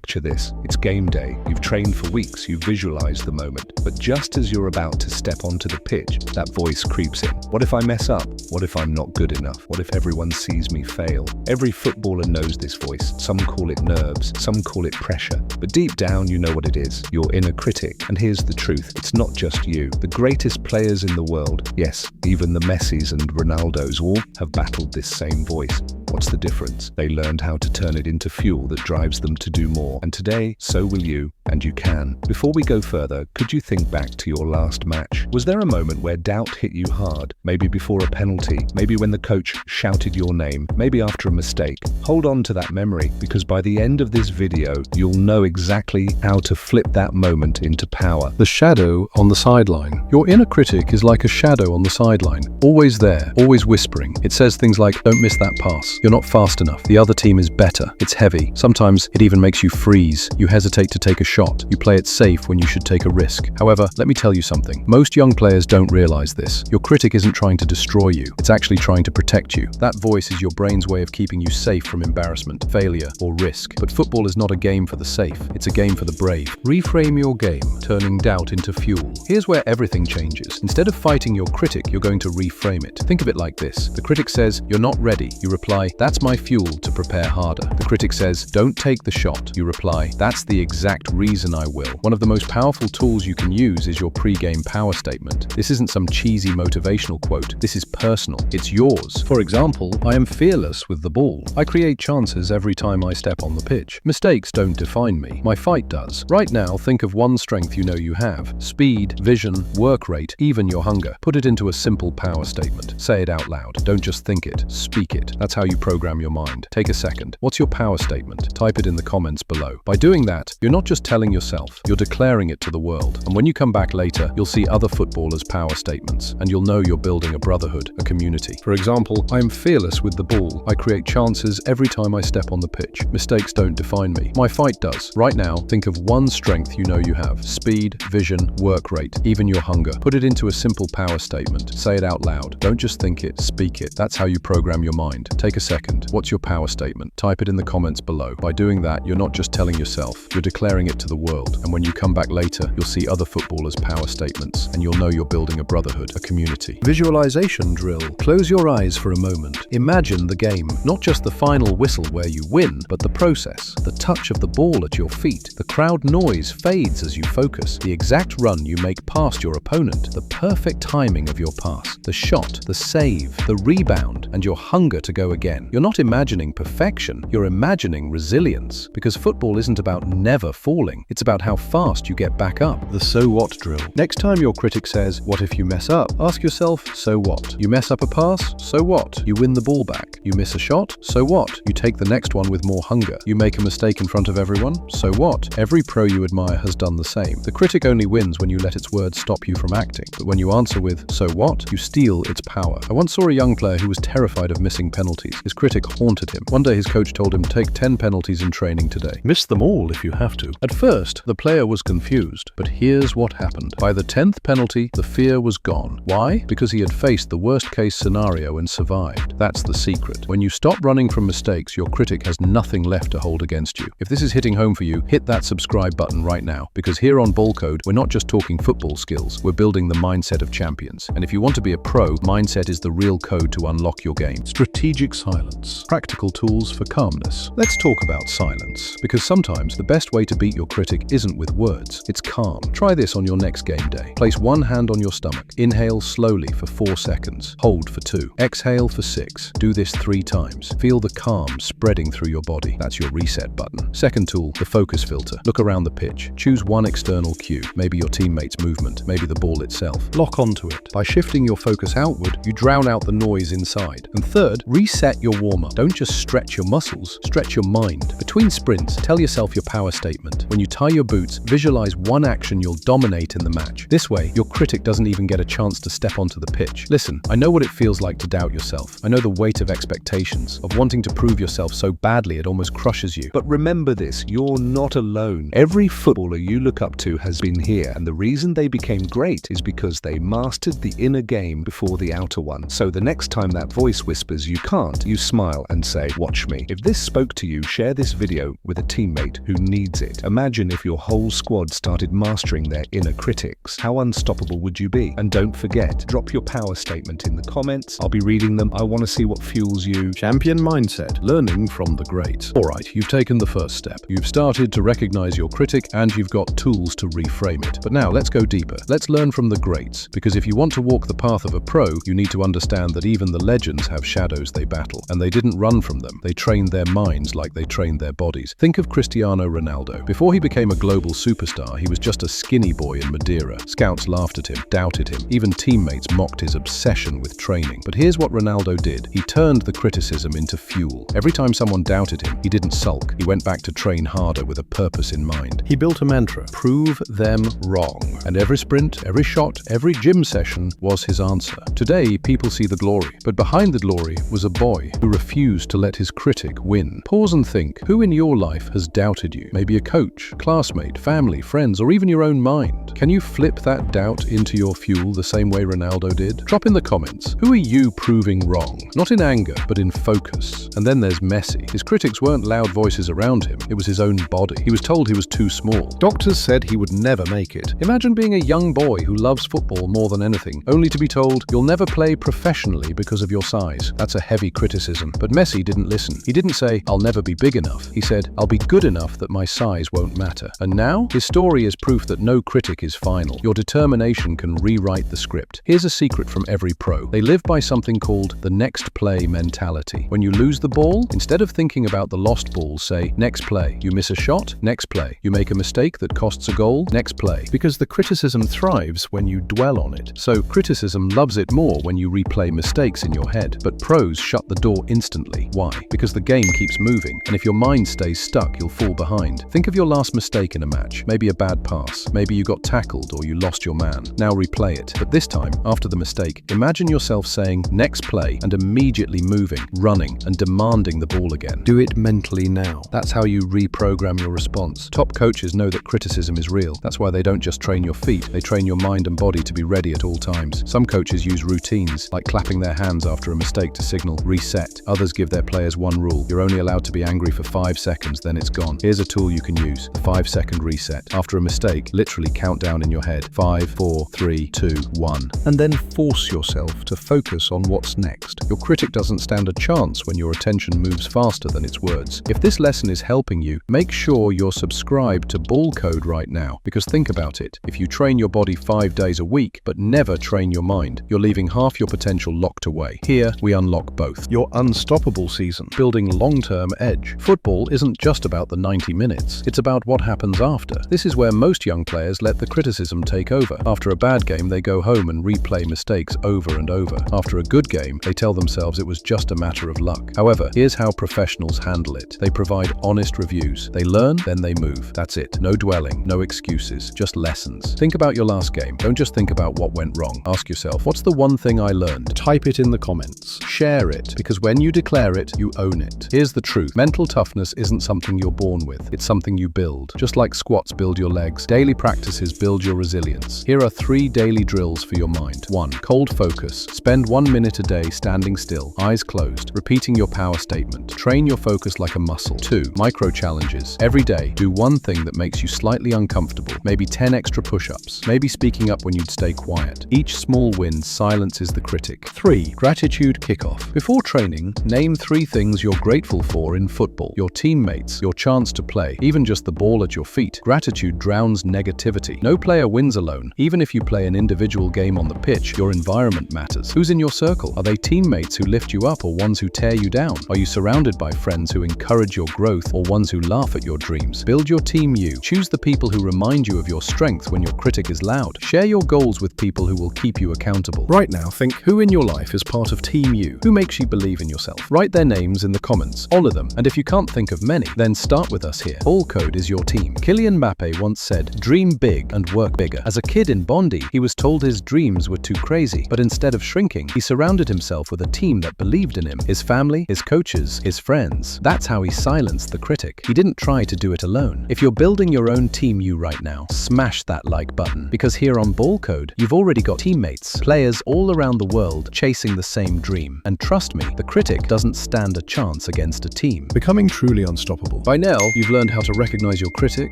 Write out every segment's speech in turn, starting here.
Picture this. It's game day. You've trained for weeks. You've visualized the moment. But just as you're about to step onto the pitch, that voice creeps in. What if I mess up? What if I'm not good enough? What if everyone sees me fail? Every footballer knows this voice. Some call it nerves. Some call it pressure. But deep down, you know what it is. Your inner critic. And here's the truth. It's not just you. The greatest players in the world, yes, even the Messis and Ronaldos, all have battled this same voice. What's the difference? They learned how to turn it into fuel that drives them to do more. And today, so will you, and you can. Before we go further, could you think back to your last match? Was there a moment where doubt hit you hard? Maybe before a penalty, maybe when the coach shouted your name, maybe after a mistake. Hold on to that memory, because by the end of this video, you'll know exactly how to flip that moment into power. The shadow on the sideline. Your inner critic is like a shadow on the sideline, always there, always whispering. It says things like, don't miss that pass. You're not fast enough. The other team is better. It's heavy. Sometimes it even makes you freeze. You hesitate to take a shot. You play it safe when you should take a risk. However, let me tell you something. Most young players don't realize this. Your critic isn't trying to destroy you. It's actually trying to protect you. That voice is your brain's way of keeping you safe from embarrassment, failure, or risk. But football is not a game for the safe. It's a game for the brave. Reframe your game, turning doubt into fuel. Here's where everything changes. Instead of fighting your critic, you're going to reframe it. Think of it like this. The critic says, you're not ready. You reply, that's my fuel to prepare harder. The critic says, don't take the shot. You reply, that's the exact reason I will. One of the most powerful tools you can use is your pre-game power statement. This isn't some cheesy motivational quote. This is personal. It's yours. For example, I am fearless with the ball. I create chances every time I step on the pitch. Mistakes don't define me. My fight does. Right now, think of one strength you know you have. Speed, vision, work rate, even your hunger. Put it into a simple power statement. Say it out loud. Don't just think it. Speak it. That's how you program your mind. Take a second. What's your power statement? Type it in the comments below. By doing that, you're not just telling yourself, you're declaring it to the world. And when you come back later, you'll see other footballers' power statements, and you'll know you're building a brotherhood, a community. For example, I am fearless with the ball. I create chances every time I step on the pitch. Mistakes don't define me. My fight does. Right now, think of one strength you know you have. Speed, vision, work rate, even your hunger. Put it into a simple power statement. Say it out loud. Don't just think it, speak it. That's how you program your mind. Take a second. What's your power statement? Type it in the comments below. By doing that, you're not just telling yourself, you're declaring it to the world. And when you come back later, you'll see other footballers' power statements, and you'll know you're building a brotherhood, a community. Visualization drill. Close your eyes for a moment. Imagine the game, not just the final whistle where you win, but the process, the touch of the ball at your feet. The crowd noise fades as you focus. The exact run you make past your opponent. The perfect timing of your pass. The shot, the save, the rebound, and your hunger to go again. You're not imagining perfection, you're imagining resilience. Because football isn't about never falling, it's about how fast you get back up. The so what drill. Next time your critic says, what if you mess up? Ask yourself, so what? You mess up a pass? So what? You win the ball back. You miss a shot? So what? You take the next one with more hunger. You make a mistake in front of everyone? So what? Every pro you admire has done the same. The critic only wins when you let its words stop you from acting. But when you answer with, so what? You steal its power. I once saw a young player who was terrified of missing penalties. His critic haunted him. One day his coach told him, take 10 penalties in training today. Miss them all if you have to. At first, the player was confused, but here's what happened. By the 10th penalty, the fear was gone. Why? Because he had faced the worst-case scenario and survived. That's the secret. When you stop running from mistakes, your critic has nothing left to hold against you. If this is hitting home for you, hit that subscribe button right now, because here on Ball Code, we're not just talking football skills, we're building the mindset of champions. And if you want to be a pro, mindset is the real code to unlock your game. Strategic silence. Practical tools for calmness. Let's talk about silence, because sometimes the best way to beat your critic isn't with words, it's calm. Try this on your next game day. Place one hand on your stomach. Inhale slowly for 4 seconds. Hold for 2. Exhale for 6. Do this 3 times. Feel the calm spreading through your body. That's your reset button. Second tool, the focus filter. Look around the pitch. Choose one external cue, maybe your teammate's movement, maybe the ball itself. Lock onto it. By shifting your focus outward, you drown out the noise inside. And third, reset your warm-up. Don't just stretch your muscles, stretch your mind. Between sprints, tell yourself your power statement. When When you tie your boots, visualize one action you'll dominate in the match. This way, your critic doesn't even get a chance to step onto the pitch. Listen, I know what it feels like to doubt yourself. I know the weight of expectations, of wanting to prove yourself so badly it almost crushes you. But remember this, you're not alone. Every footballer you look up to has been here, and the reason they became great is because they mastered the inner game before the outer one. So the next time that voice whispers you can't, you smile and say, watch me. If this spoke to you, share this video with a teammate who needs it. Imagine if your whole squad started mastering their inner critics. How unstoppable would you be? And don't forget, drop your power statement in the comments. I'll be reading them. I want to see what fuels you. Champion mindset, learning from the great. Alright, you've taken the first step. You've started to recognize your critic and you've got tools to reframe it. But now let's go deeper. Let's learn from the greats. Because if you want to walk the path of a pro, you need to understand that even the legends have shadows they battle. And they didn't run from them. They trained their minds like they trained their bodies. Think of Cristiano Ronaldo. Before he became a global superstar, he was just a skinny boy in Madeira. Scouts laughed at him, doubted him. Even teammates mocked his obsession with training. But here's what Ronaldo did. He turned the criticism into fuel. Every time someone doubted him, he didn't sulk. He went back to train harder with a purpose in mind. He built a mantra, prove them wrong. And every sprint, every shot, every gym session was his answer. Today, people see the glory. But behind the glory was a boy who refused to let his critic win. Pause and think, who in your life has doubted you? Maybe a coach, classmate, family, friends, or even your own mind. Can you flip that doubt into your fuel the same way Ronaldo did? Drop in the comments, who are you proving wrong? Not in anger, but in focus. And then there's Messi. His critics weren't loud voices around him, it was his own body. He was told he was too small. Doctors said he would never make it. Imagine being a young boy who loves football more than anything, only to be told you'll never play professionally because of your size. That's a heavy criticism. But Messi didn't listen. He didn't say, I'll never be big enough. He said, I'll be good enough that my size won't matter. And now, his story is proof that no critic is final. Your determination can rewrite the script. Here's a secret from every pro. They live by something called the next play mentality. When you lose the ball, instead of thinking about the lost ball, say, next play. You miss a shot? Next play. You make a mistake that costs a goal? Next play. Because the criticism thrives when you dwell on it. So criticism loves it more when you replay mistakes in your head. But pros shut the door instantly. Why? Because the game keeps moving, and if your mind stays stuck, you'll fall behind. Think of your last mistake in a match. Maybe a bad pass. Maybe you got tackled or you lost your man. Now replay it. But this time, after the mistake, imagine yourself saying, next play, and immediately moving, running, and demanding the ball again. Do it mentally now. That's how you reprogram your response. Top coaches know that criticism is real. That's why they don't just train your feet, they train your mind and body to be ready at all times. Some coaches use routines, like clapping their hands after a mistake to signal reset. Others give their players one rule. You're only allowed to be angry for 5 seconds, then it's gone. Here's a tool you can use, the 5-second reset. After a mistake, literally count down in your head. 5, 4, 3, 2, 1. And then force yourself to focus on what's next. Your critic doesn't stand a chance when your attention moves faster than its words. If this lesson is helping you, make sure you're subscribed to Ball Code right now, because think about it. If you train your body 5 days a week, but never train your mind, you're leaving half your potential locked away. Here, we unlock both. Your unstoppable season, building long-term edge. Football isn't just about the 90 minutes, it's about what happens after. This is where most young players let the criticism take over. After a bad game, they go home and replay mistakes over and over. After a good game, they tell themselves it was just a matter of luck. However, here's how professionals handle it. They provide honest reviews. They learn, then they move. That's it. No dwelling, no excuses, just lessons. Think about your last game. Don't just think about what went wrong. Ask yourself, what's the one thing I learned? Type it in the comments. Share it, because when you declare it, you own it. Here's the truth. Mental toughness isn't something you're born with. It's something you build. Just like squats build your legs, daily practices build your resilience. Here are 3 daily drills for your mind. 1. Cold focus. Spend 1 minute a day standing still, eyes closed, repeating your power statement. Train your focus like a muscle. 2. Micro challenges. Every day, do one thing that makes you slightly uncomfortable. Maybe 10 extra push-ups. Maybe speaking up when you'd stay quiet. Each small win silences the critic. 3. Gratitude kickoff. Before training, name 3 things you're grateful for in football. Your teammates, your chance to play, even just the ball at your feet. Gratitude drowns negativity. No player wins alone. Even if you play an individual game on the pitch, your environment matters. Who's in your circle? Are they teammates who lift you up or ones who tear you down? Are you surrounded by friends who encourage your growth or ones who laugh at your dreams? Build your team you. Choose the people who remind you of your strength when your critic is loud. Share your goals with people who will keep you accountable. Right now, think who in your life is part of Team You? Who makes you believe in yourself? Write their names in the comments. Honor them. And if you can't think of many, then start with us here. Ball Code is is your team. Kylian Mbappe once said, "Dream big and work bigger." As a kid in Bondi, he was told his dreams were too crazy, but instead of shrinking, he surrounded himself with a team that believed in him. His family, his coaches, his friends. That's how he silenced the critic. He didn't try to do it alone. If you're building your own team right now, smash that like button, because here on Ball Code, you've already got teammates, players all around the world chasing the same dream. And trust me, the critic doesn't stand a chance against a team. Becoming truly unstoppable. By now, you've learned how to recognize your critic,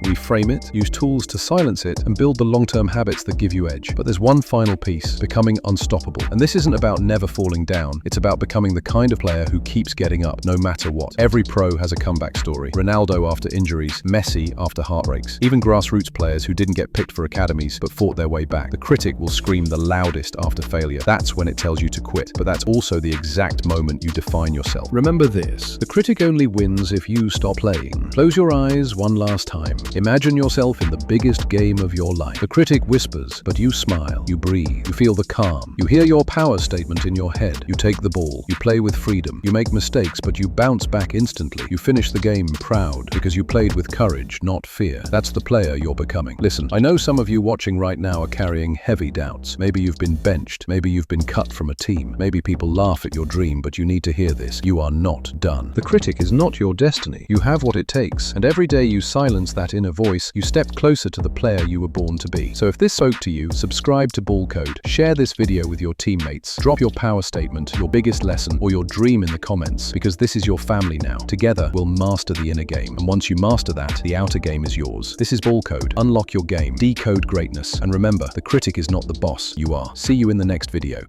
reframe it, use tools to silence it, and build the long-term habits that give you edge. But there's one final piece: becoming unstoppable. And this isn't about never falling down. It's about becoming the kind of player who keeps getting up no matter what. Every pro has a comeback story. Ronaldo after injuries, Messi after heartbreaks, even grassroots players who didn't get picked for academies but fought their way back. The critic will scream the loudest after failure. That's when it tells you to quit, but that's also the exact moment you define yourself. Remember this: the critic only wins if you stop playing. Close your eyes one last time. Imagine yourself in the biggest game of your life. The critic whispers, but you smile, you breathe, you feel the calm. You hear your power statement in your head. You take the ball, you play with freedom. You make mistakes, but you bounce back instantly. You finish the game proud because you played with courage, not fear. That's the player you're becoming. Listen, I know some of you watching right now are carrying heavy doubts. Maybe you've been benched. Maybe you've been cut from a team. Maybe people laugh at your dream, but you need to hear this. You are not done. The critic is not your destiny. You have what it takes, and every day you silence that inner voice, you step closer to the player you were born to be. So if this spoke to you, subscribe to Ball Code, share this video with your teammates, drop your power statement, your biggest lesson, or your dream in the comments, because this is your family now. Together, we'll master the inner game, and once you master that, the outer game is yours. This is Ball Code. Unlock your game, decode greatness, and remember, the critic is not the boss, you are. See you in the next video.